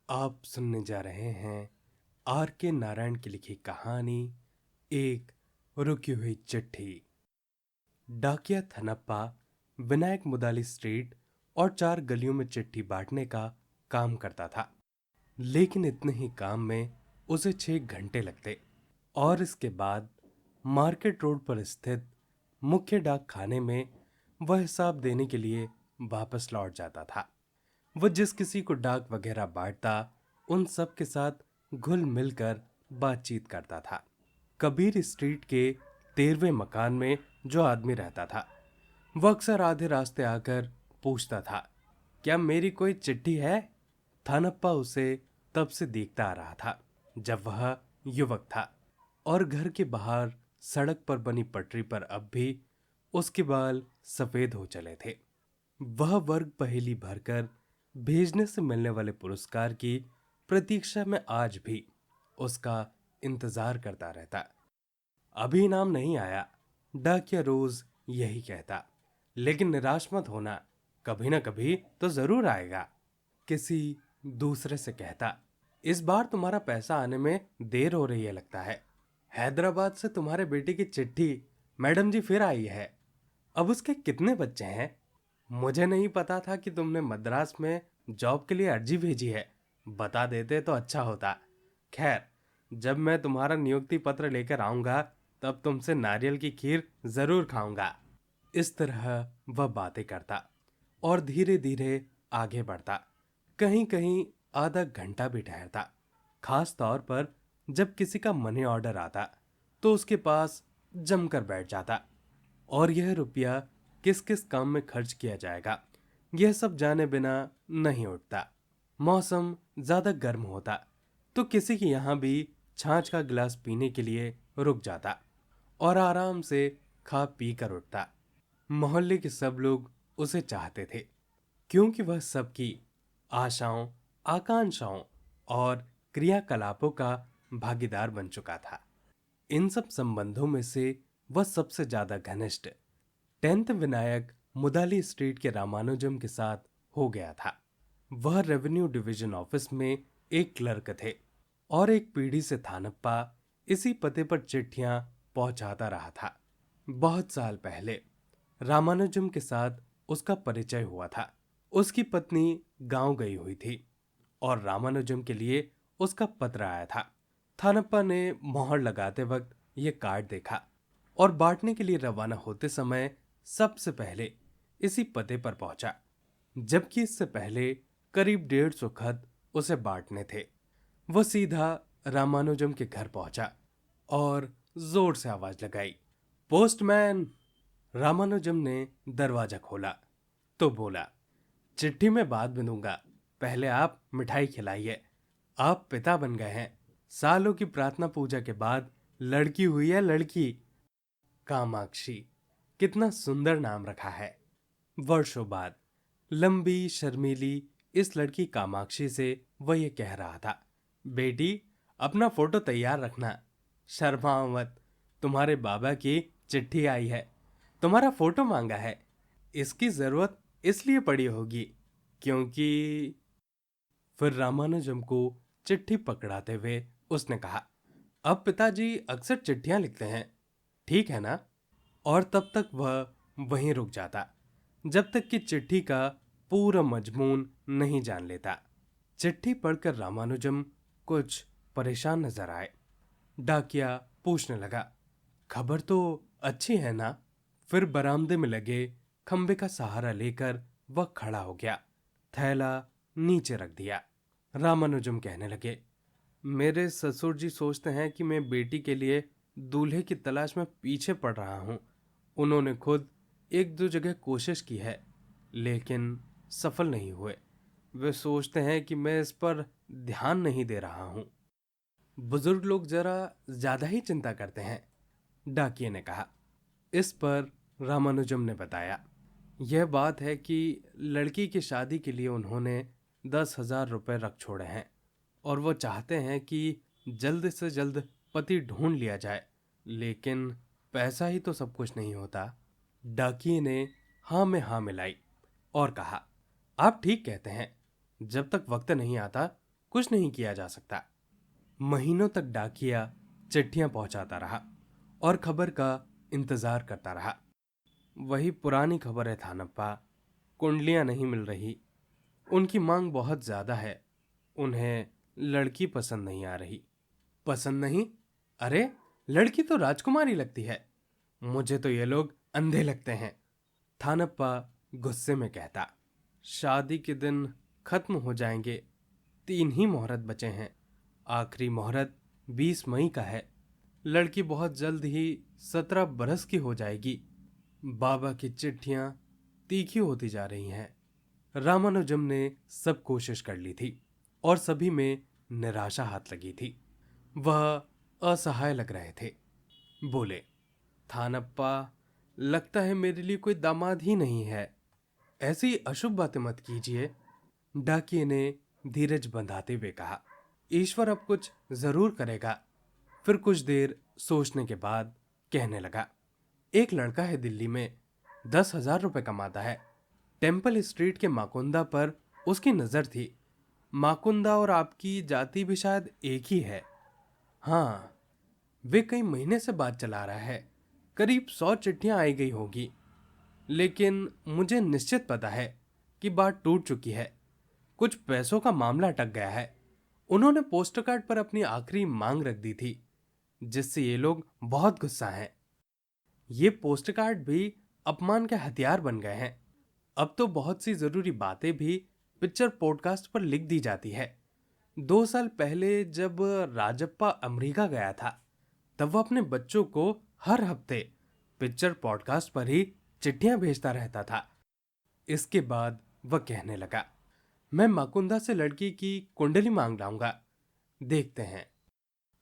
आप सुनने जा रहे हैं आर के नारायण की लिखी कहानी एक रुकी हुई चिट्ठी। डाकिया थनप्पा विनायक मुदाली स्ट्रीट और 4 गलियों में चिट्ठी बांटने का काम करता था, लेकिन इतने ही काम में उसे 6 घंटे लगते और इसके बाद मार्केट रोड पर स्थित मुख्य डाक खाने में वह हिसाब देने के लिए वापस लौट जाता था। वह जिस किसी को डाक वगैरह बांटता उन सब के साथ घुल मिलकर बातचीत करता था। कबीर स्ट्रीट के 13वें मकान में जो आदमी रहता था वह अक्सर आधे रास्ते आकर पूछता था, क्या मेरी कोई चिट्ठी है? थानप्पा उसे तब से देखता आ रहा था जब वह युवक था और घर के बाहर सड़क पर बनी पटरी पर अब भी उसके बाल सफेद हो चले थे। वह वर्ग पहेली भरकर भेजने से मिलने वाले पुरस्कार की प्रतीक्षा में आज भी उसका इंतजार करता रहता। अभी इनाम नहीं आया, डाकिया रोज यही कहता, लेकिन निराश मत होना, कभी ना कभी तो जरूर आएगा। किसी दूसरे से कहता, इस बार तुम्हारा पैसा आने में देर हो रही है लगता है। हैदराबाद से तुम्हारे बेटे की चिट्ठी मैडम जी फिर आई है। अब उसके कितने बच्चे हैं? मुझे नहीं पता था कि तुमने मद्रास में जॉब के लिए अर्जी भेजी है। बता देते तो अच्छा होता। खैर, जब मैं तुम्हारा नियुक्ति पत्र लेकर आऊंगा तब तुमसे नारियल की खीर जरूर खाऊंगा। इस तरह वह बातें करता और धीरे धीरे आगे बढ़ता। कहीं कहीं आधा घंटा भी ठहरता। खास तौर पर जब किसी का मनी ऑर्डर आता तो उसके पास जमकर बैठ जाता और यह रुपया किस किस काम में खर्च किया जाएगा यह सब जाने बिना नहीं उठता। मौसम ज्यादा गर्म होता तो किसी के यहां भी छाछ का गिलास पीने के लिए रुक जाता और आराम से खा पी कर उठता। मोहल्ले के सब लोग उसे चाहते थे क्योंकि वह सबकी आशाओं, आकांक्षाओं और क्रियाकलापों का भागीदार बन चुका था। इन सब संबंधों में से वह सबसे ज्यादा घनिष्ठ 10th विनायक मुदाली स्ट्रीट के रामानुजम के साथ हो गया था। वह रेवेन्यू डिवीजन ऑफिस में एक क्लर्क थे और एक पीढ़ी से थानप्पा इसी पते पर चिट्ठियां पहुंचाता रहा था। बहुत साल पहले रामानुजम के साथ उसका परिचय हुआ था। उसकी पत्नी गांव गई हुई थी और रामानुजम के लिए उसका पत्र आया था। थानप्पा ने मोहर लगाते वक्त यह कार्ड देखा और बांटने के लिए रवाना होते समय सबसे पहले इसी पते पर पहुंचा, जबकि इससे पहले करीब 150 खत उसे बांटने थे। वह सीधा रामानुजम के घर पहुंचा और जोर से आवाज लगाई, पोस्टमैन। रामानुजम ने दरवाजा खोला तो बोला, चिट्ठी में बाद में दूंगा, पहले आप मिठाई खिलाइए। आप पिता बन गए हैं। सालों की प्रार्थना पूजा के बाद लड़की हुई है, लड़की। कामाक्षी, कितना सुंदर नाम रखा है। वर्षों बाद लंबी शर्मीली इस लड़की कामाक्षी से वह ये कह रहा था, बेटी अपना फोटो तैयार रखना, शर्माओ मत, तुम्हारे बाबा की चिट्ठी आई है, तुम्हारा फोटो मांगा है। इसकी जरूरत इसलिए पड़ी होगी क्योंकि। फिर रामानुजम को चिट्ठी पकड़ाते हुए उसने कहा, अब पिताजी अक्सर चिट्ठियां लिखते हैं, ठीक है ना? और तब तक वह वहीं रुक जाता जब तक कि चिट्ठी का पूरा मजमून नहीं जान लेता। चिट्ठी पढ़कर रामानुजम कुछ परेशान नजर आए। डाकिया पूछने लगा, खबर तो अच्छी है ना? फिर बरामदे में लगे खंबे का सहारा लेकर वह खड़ा हो गया, थैला नीचे रख दिया। रामानुजम कहने लगे, मेरे ससुर जी सोचते हैं कि मैं बेटी के लिए दूल्हे की तलाश में पीछे पड़ रहा हूं। उन्होंने खुद एक दो जगह कोशिश की है लेकिन सफल नहीं हुए। वे सोचते हैं कि मैं इस पर ध्यान नहीं दे रहा हूं। बुजुर्ग लोग जरा ज्यादा ही चिंता करते हैं, डाकिये ने कहा। इस पर रामानुजम ने बताया, यह बात है कि लड़की की शादी के लिए उन्होंने 10,000 रुपये रख छोड़े हैं और वो चाहते हैं कि जल्द से जल्द पति ढूंढ लिया जाए, लेकिन पैसा ही तो सब कुछ नहीं होता। डाकिये ने हाँ में हाँ मिलाई और कहा, आप ठीक कहते हैं, जब तक वक्त नहीं आता कुछ नहीं किया जा सकता। महीनों तक डाकिया चिट्ठियां पहुंचाता रहा और खबर का इंतजार करता रहा। वही पुरानी खबर है थानप्पा, कुंडलियां नहीं मिल रही। उनकी मांग बहुत ज्यादा है। उन्हें लड़की पसंद नहीं आ रही। पसंद नहीं? अरे, लड़की तो राजकुमारी लगती है। मुझे तो ये लोग अंधे लगते हैं, थानप्पा गुस्से में कहता। शादी के दिन खत्म हो जाएंगे। 3 ही मुहूर्त बचे हैं। आखिरी मुहूर्त 20 मई का है। लड़की बहुत जल्द ही 17 बरस की हो जाएगी। बाबा की चिट्ठियां तीखी होती जा रही हैं। रामानुजम ने सब कोशिश कर ली थी और सभी में निराशा हाथ लगी थी। वह असहाय लग रहे थे। बोले, थानप्पा, लगता है मेरे लिए कोई दामाद ही नहीं है। ऐसी अशुभ बातें मत कीजिए, डाकिये ने धीरज बंधाते हुए कहा। ईश्वर अब कुछ जरूर करेगा। फिर कुछ देर सोचने के बाद कहने लगा, एक लड़का है दिल्ली में, 10,000 रुपए कमाता है। टेम्पल स्ट्रीट के माकुंदा पर उसकी नजर थी। माकुंदा और आपकी जाति भी शायद एक ही है। हाँ, वे कई महीने से बात चला रहा है। करीब 100 चिट्ठियां आई गई होगी, लेकिन मुझे निश्चित पता है कि बात टूट चुकी है। कुछ पैसों का मामला अटक गया है। उन्होंने पोस्ट कार्ड पर अपनी आखिरी मांग रख दी थी, जिससे ये लोग बहुत गुस्सा हैं। ये पोस्ट कार्ड भी अपमान के हथियार बन गए हैं। अब तो बहुत सी जरूरी बातें भी पिक्चर पॉडकास्ट पर लिख दी जाती है। 2 साल पहले जब राजप्पा अमेरिका गया था, तब वह अपने बच्चों को हर हफ्ते पिक्चर पॉडकास्ट पर ही चिट्ठियां भेजता रहता था। इसके बाद वह कहने लगा, मैं माकुंदा से लड़की की कुंडली मांग लाऊंगा, देखते हैं।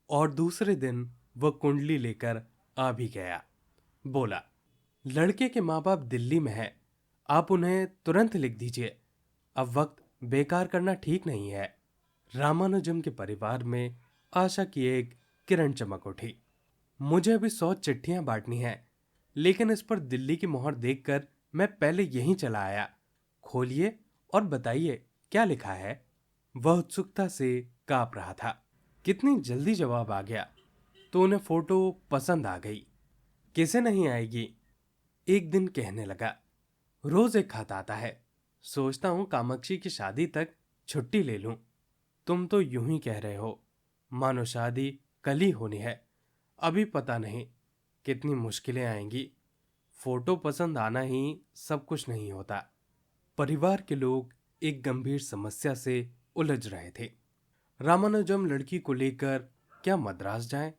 और दूसरे दिन वह कुंडली लेकर आ भी गया। बोला, लड़के के माँ बाप दिल्ली में हैं, आप उन्हें तुरंत लिख दीजिए। अब वक्त बेकार करना ठीक नहीं है। रामानुजम के परिवार में आशा की एक किरण चमक उठी। मुझे अभी 100 चिट्ठियां बांटनी है, लेकिन इस पर दिल्ली की मोहर देखकर मैं पहले यहीं चला आया। खोलिए और बताइए क्या लिखा है। वह उत्सुकता से कांप रहा था। कितनी जल्दी जवाब आ गया। तो उन्हें फोटो पसंद आ गई। किसे नहीं आएगी? एक दिन कहने लगा, रोज एक खत आता है। सोचता हूं कामाक्षी की शादी तक छुट्टी ले लूं। तुम तो यूं ही कह रहे हो, मानो शादी कल ही होनी है। अभी पता नहीं कितनी मुश्किलें आएंगी। फोटो पसंद आना ही सब कुछ नहीं होता। परिवार के लोग एक गंभीर समस्या से उलझ रहे थे। रामानुजम लड़की को लेकर क्या मद्रास जाएं,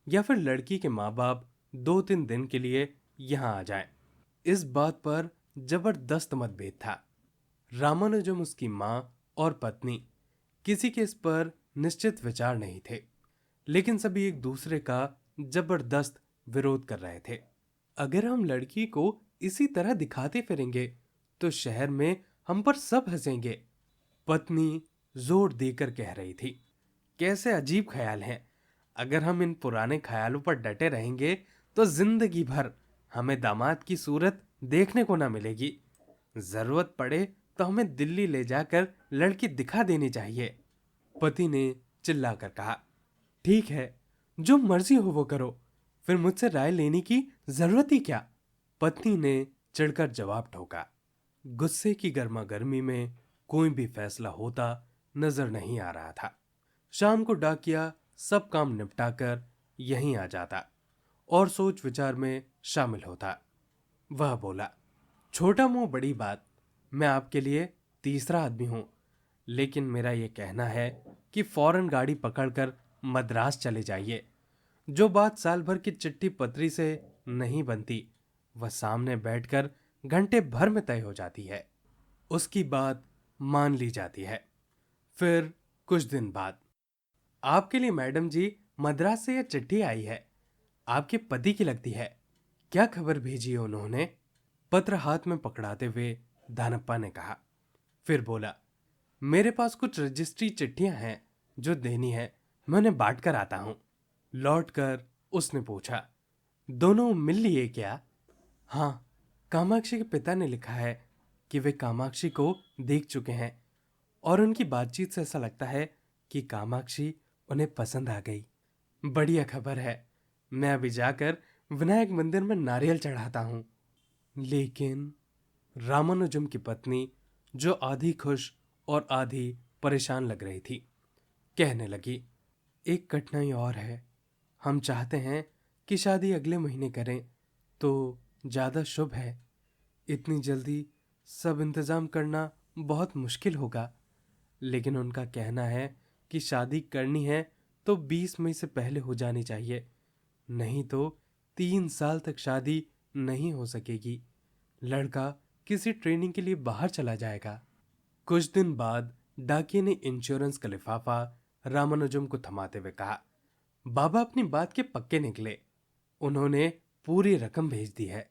या फिर लड़की के माँ बाप 2-3 दिन के लिए यहां आ जाएं। इस बात पर जबरदस्त मतभेद था। रामानुजम, उसकी माँ और पत्नी किसी के इस पर निश्चित विचार नहीं थे, लेकिन सभी एक दूसरे का जबरदस्त विरोध कर रहे थे। अगर हम लड़की को इसी तरह दिखाते फिरेंगे तो शहर में हम पर सब हंसेंगे, पत्नी जोर देकर कह रही थी। कैसे अजीब ख्याल हैं। अगर हम इन पुराने ख्यालों पर डटे रहेंगे तो जिंदगी भर हमें दामाद की सूरत देखने को ना मिलेगी। जरूरत पड़े तो हमें दिल्ली ले जाकर लड़की दिखा देनी चाहिए। पति ने चिल्लाकर कहा, ठीक है, जो मर्जी हो वो करो, फिर मुझसे राय लेने की जरूरत ही क्या? पत्नी ने चिढ़कर जवाब ठोका। गुस्से की गर्मा गर्मी में कोई भी फैसला होता नजर नहीं आ रहा था। शाम को डाकिया सब काम निपटाकर यहीं आ जाता और सोच विचार में शामिल होता। वह बोला, छोटा मुंह बड़ी बात, मैं आपके लिए तीसरा आदमी हूं, लेकिन मेरा यह कहना है कि फौरन गाड़ी पकड़कर मद्रास चले जाइए। जो बात साल भर की चिट्ठी पत्री से नहीं बनती, वह सामने बैठकर घंटे भर में तय हो जाती है। उसकी बात मान ली जाती है। फिर कुछ दिन बाद, आपके लिए मैडम जी, मद्रास से यह चिट्ठी आई है। आपके पति की लगती है। क्या खबर भेजी है उन्होंने? पत्र हाथ में पकड़ाते हुए दानप्पा ने कहा। फिर बोला, मेरे पास कुछ रजिस्ट्री चिट्ठियां हैं जो देनी है, मैं उन्हें बांट कर आता हूं। लौटकर उसने पूछा, दोनों मिल लिए क्या? हाँ, कामाक्षी के पिता ने लिखा है कि वे कामाक्षी को देख चुके हैं और उनकी बातचीत से ऐसा लगता है कि कामाक्षी उन्हें पसंद आ गई। बढ़िया खबर है, मैं अभी जाकर विनायक मंदिर में नारियल चढ़ाता हूँ। लेकिन रामानुजम की पत्नी, जो आधी खुश और आधी परेशान लग रही थी, कहने लगी, एक कठिनाई और है। हम चाहते हैं कि शादी अगले महीने करें तो ज़्यादा शुभ है। इतनी जल्दी सब इंतज़ाम करना बहुत मुश्किल होगा। लेकिन उनका कहना है कि शादी करनी है तो 20 मई से पहले हो जानी चाहिए, नहीं तो 3 साल तक शादी नहीं हो सकेगी। लड़का किसी ट्रेनिंग के लिए बाहर चला जाएगा। कुछ दिन बाद डाकिये ने इंश्योरेंस का लिफाफा रामानुजम को थमाते हुए कहा, बाबा अपनी बात के पक्के निकले। उन्होंने पूरी रकम भेज दी है।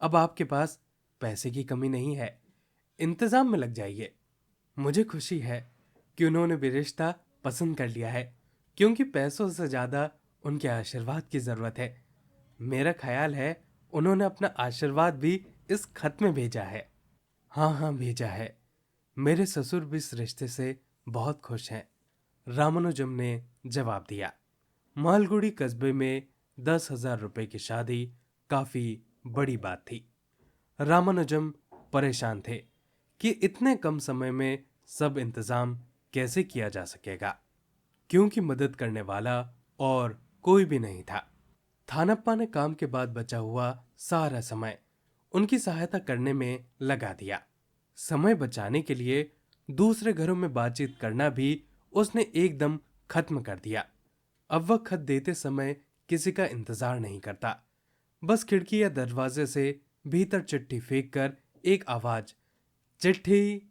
अब आपके पास पैसे की कमी नहीं है, इंतजाम में लग जाइए। मुझे खुशी है कि उन्होंने भी रिश्ता पसंद कर लिया है, क्योंकि पैसों से ज्यादा उनके आशीर्वाद की जरूरत है। मेरा ख्याल है उन्होंने अपना आशीर्वाद भी इस खत में भेजा है। हाँ हाँ, भेजा है। मेरे ससुर भी इस रिश्ते से बहुत खुश हैं, रामानुजम ने जवाब दिया। मालगुड़ी कस्बे में 10,000 रुपए की शादी काफी बड़ी बात थी। रामानुजम परेशान थे कि इतने कम समय में सब इंतजाम कैसे किया जा सकेगा, क्योंकि मदद करने वाला और कोई भी नहीं था। थानप्पा ने काम के बाद बचा हुआ सारा समय उनकी सहायता करने में लगा दिया। समय बचाने के लिए दूसरे घरों में बातचीत करना भी उसने एकदम खत्म कर दिया। अब वह खत देते समय किसी का इंतजार नहीं करता, बस खिड़की या दरवाजे से भीतर चिट्ठी फेंक कर एक आवाज चिट्ठी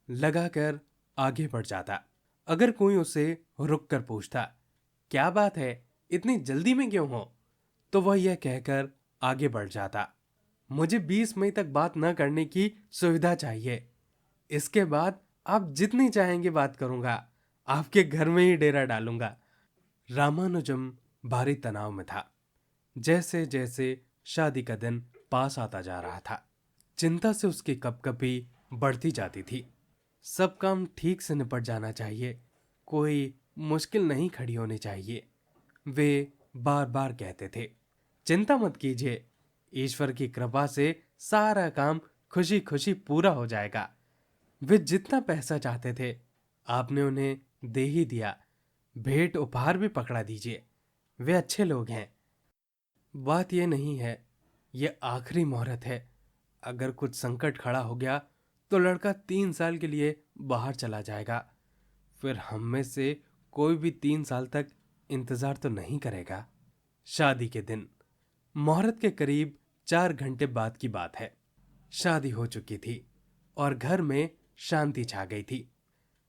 लगाकर आगे बढ़ जाता। अगर कोई उसे रुक कर पूछता, क्या बात है, इतनी जल्दी में क्यों हो, तो वह यह कहकर आगे बढ़ जाता, मुझे 20 मई तक बात न करने की सुविधा चाहिए। इसके बाद आप जितनी चाहेंगे बात करूंगा, आपके घर में ही डेरा डालूंगा। रामानुजम भारी तनाव में था। जैसे जैसे शादी का दिन पास आता जा रहा था, चिंता से उसकी कपकपी बढ़ती जाती थी। सब काम ठीक से निपट जाना चाहिए, कोई मुश्किल नहीं खड़ी होनी चाहिए। वे बार बार कहते थे, चिंता मत कीजिए, ईश्वर की कृपा से सारा काम खुशी खुशी पूरा हो जाएगा। वे जितना पैसा चाहते थे आपने उन्हें दे ही दिया। भेंट उपहार भी पकड़ा दीजिए, वे अच्छे लोग हैं। बात यह नहीं है, यह आखिरी मुहूर्त है। अगर कुछ संकट खड़ा हो गया तो लड़का 3 साल के लिए बाहर चला जाएगा। फिर हम में से कोई भी 3 साल तक इंतजार तो नहीं करेगा। शादी के दिन मुहूर्त के करीब 4 घंटे बाद की बात है। शादी हो चुकी थी और घर में शांति छा गई थी।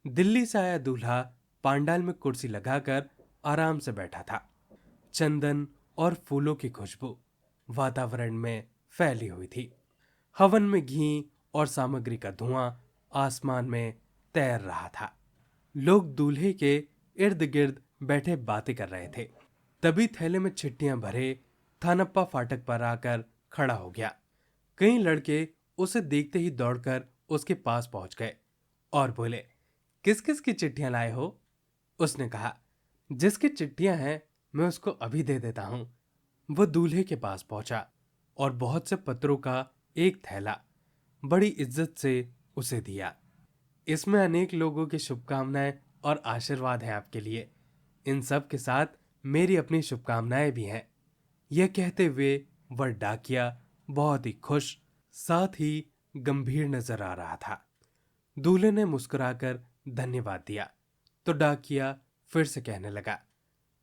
दिल्ली से आया दूल्हा पांडाल में कुर्सी लगाकर आराम से बैठा था। चंदन और फूलों की खुशबू वातावरण में फैली हुई थी। हवन में घी और सामग्री का धुआं आसमान में तैर रहा था। लोग दूल्हे के इर्द गिर्द बैठे बातें कर रहे थे। तभी थैले में चिट्ठियां भरे थानप्पा फाटक पर आकर खड़ा हो गया। कई लड़के उसे देखते ही दौड़कर उसके पास पहुंच गए और बोले, किस किस की चिट्ठियां लाए हो? उसने कहा, जिसकी चिट्ठियां हैं मैं उसको अभी दे देता हूं। वो दूल्हे के पास पहुंचा और बहुत से पत्रों का एक थैला बड़ी इज्जत से उसे दिया। इसमें अनेक लोगों की शुभकामनाएं और आशीर्वाद है आपके लिए। इन सब के साथ मेरी अपनी शुभकामनाएं भी हैं। यह कहते हुए वह डाकिया बहुत ही खुश, साथ ही गंभीर नजर आ रहा था। दूल्हे ने मुस्कुराकर धन्यवाद दिया तो डाकिया फिर से कहने लगा,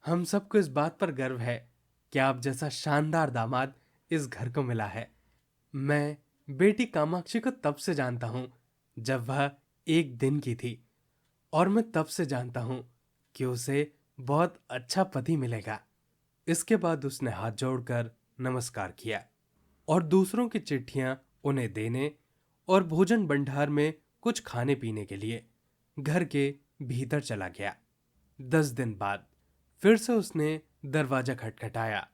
हम सबको इस बात पर गर्व है कि आप जैसा शानदार दामाद इस घर को मिला है। मैं बेटी कामाक्षी को तब से जानता हूं जब वह 1 दिन की थी, और मैं तब से जानता हूं कि उसे बहुत अच्छा पति मिलेगा। इसके बाद उसने हाथ जोड़कर नमस्कार किया और दूसरों की चिट्ठियां उन्हें देने और भोजन भंडार में कुछ खाने पीने के लिए घर के भीतर चला गया। 10 दिन बाद फिर से उसने दरवाजा खटखटाया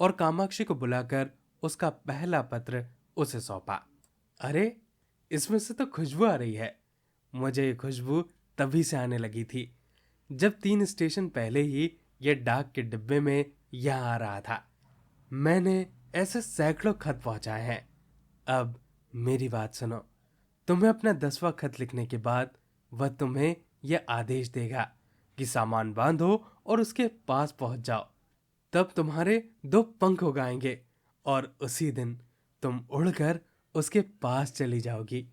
और कामाक्षी को बुलाकर उसका पहला पत्र उसे सौंपा। अरे, इसमें से तो खुशबू आ रही है। मुझे ये खुशबू तभी से आने लगी थी। जब 3 स्टेशन पहले ही यह डाक के डिब्बे में यहाँ आ रहा था। मैंने ऐसे सैकड़ों खत पहुंचाए हैं। अब मेरी बात सुनो। तुम्हें अपना 10वां खत लिखने के बाद वह तुम्हें यह आदेश देगा कि सामान बांधो और उसके पास पहुंच जाओ। तब तुम्हारे 2 पंख उगाएंगे और उसी दिन तुम उड़कर उसके पास चली जाओगी।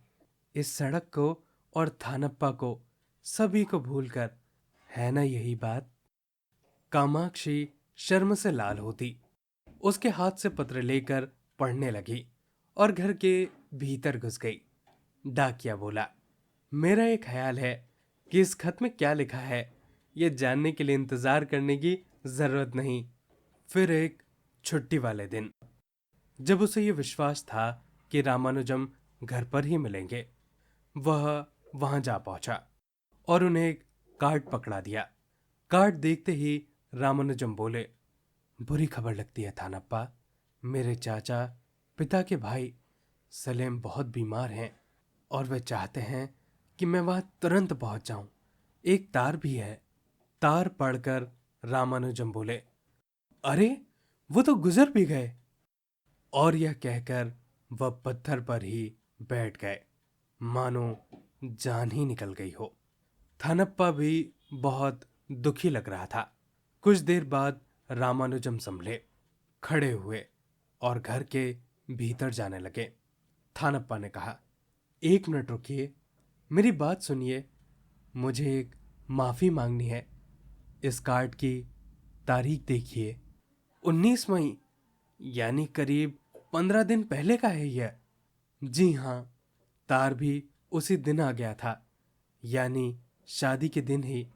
इस सड़क को और थानप्पा को, सभी को भूलकर। है ना यही बात? कामाक्षी शर्म से लाल होती उसके हाथ से पत्र लेकर पढ़ने लगी और घर के भीतर घुस गई। डाकिया बोला, मेरा एक ख्याल है कि इस खत में क्या लिखा है यह जानने के लिए इंतजार करने की जरूरत नहीं। फिर एक छुट्टी वाले दिन, जब उसे यह विश्वास था कि रामानुजम घर पर ही मिलेंगे, वह वहां जा पहुंचा और उन्हें एक कार्ड पकड़ा दिया। कार्ड देखते ही रामानुजम बोले, बुरी खबर लगती है थानप्पा। मेरे चाचा, पिता के भाई सलेम बहुत बीमार हैं और वे चाहते हैं कि मैं वहां तुरंत पहुंच जाऊं। एक तार भी है। तार पढ़कर रामानुजम बोले, अरे वो तो गुजर भी गए। और यह कहकर वह पत्थर पर ही बैठ गए, मानो जान ही निकल गई हो। थानप्पा भी बहुत दुखी लग रहा था। कुछ देर बाद रामानुजम संभले, खड़े हुए और घर के भीतर जाने लगे। थानप्पा ने कहा, 1 मिनट रुकिए, मेरी बात सुनिए। मुझे एक माफी मांगनी है। इस कार्ड की तारीख देखिए, 19 मई, यानी करीब 15 दिन पहले का है यह। जी हाँ, तार भी उसी दिन आ गया था, यानी शादी के दिन ही।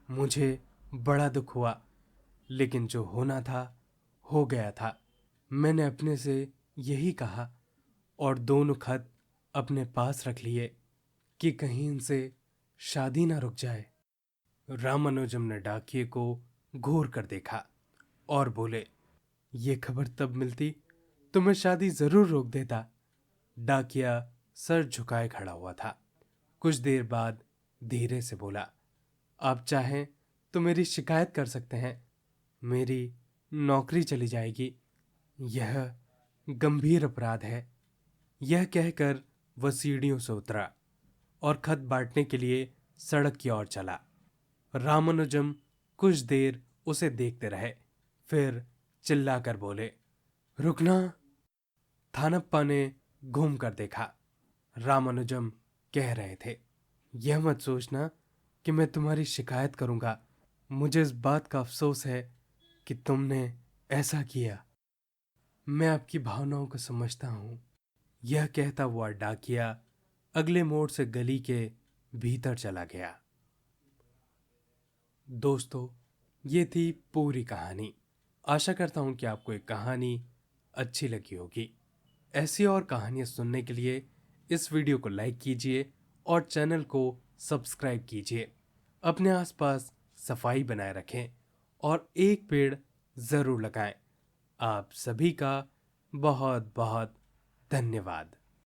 मुझे बड़ा दुख हुआ, लेकिन जो होना था हो गया था। मैंने अपने से यही कहा और दोनों खत अपने पास रख लिए कि कहीं इनसे शादी ना रुक जाए। रामानुजम ने डाकिये को घूर कर देखा और बोले, ये खबर तब मिलती तो मैं शादी जरूर रोक देता। डाकिया सर झुकाए खड़ा हुआ था। कुछ देर बाद धीरे से बोला, आप चाहें तो मेरी शिकायत कर सकते हैं। मेरी नौकरी चली जाएगी। यह गंभीर अपराध है। यह कहकर वह सीढ़ियों से उतरा और खत बांटने के लिए सड़क की ओर चला। रामानुजम कुछ देर उसे देखते रहे, फिर चिल्लाकर बोले, रुकना। थानप्पा ने घूम कर देखा। रामानुजम कह रहे थे, यह मत सोचना कि मैं तुम्हारी शिकायत करूंगा। मुझे इस बात का अफसोस है कि तुमने ऐसा किया। मैं आपकी भावनाओं को समझता हूं। यह कहता हुआ डाकिया अगले मोड़ से गली के भीतर चला गया। दोस्तों, ये थी पूरी कहानी। आशा करता हूं कि आपको एक कहानी अच्छी लगी होगी। ऐसी और कहानियां सुनने के लिए इस वीडियो को लाइक कीजिए और चैनल को सब्सक्राइब कीजिए। अपने आसपास सफाई बनाए रखें और एक पेड़ जरूर लगाएं। आप सभी का बहुत बहुत धन्यवाद।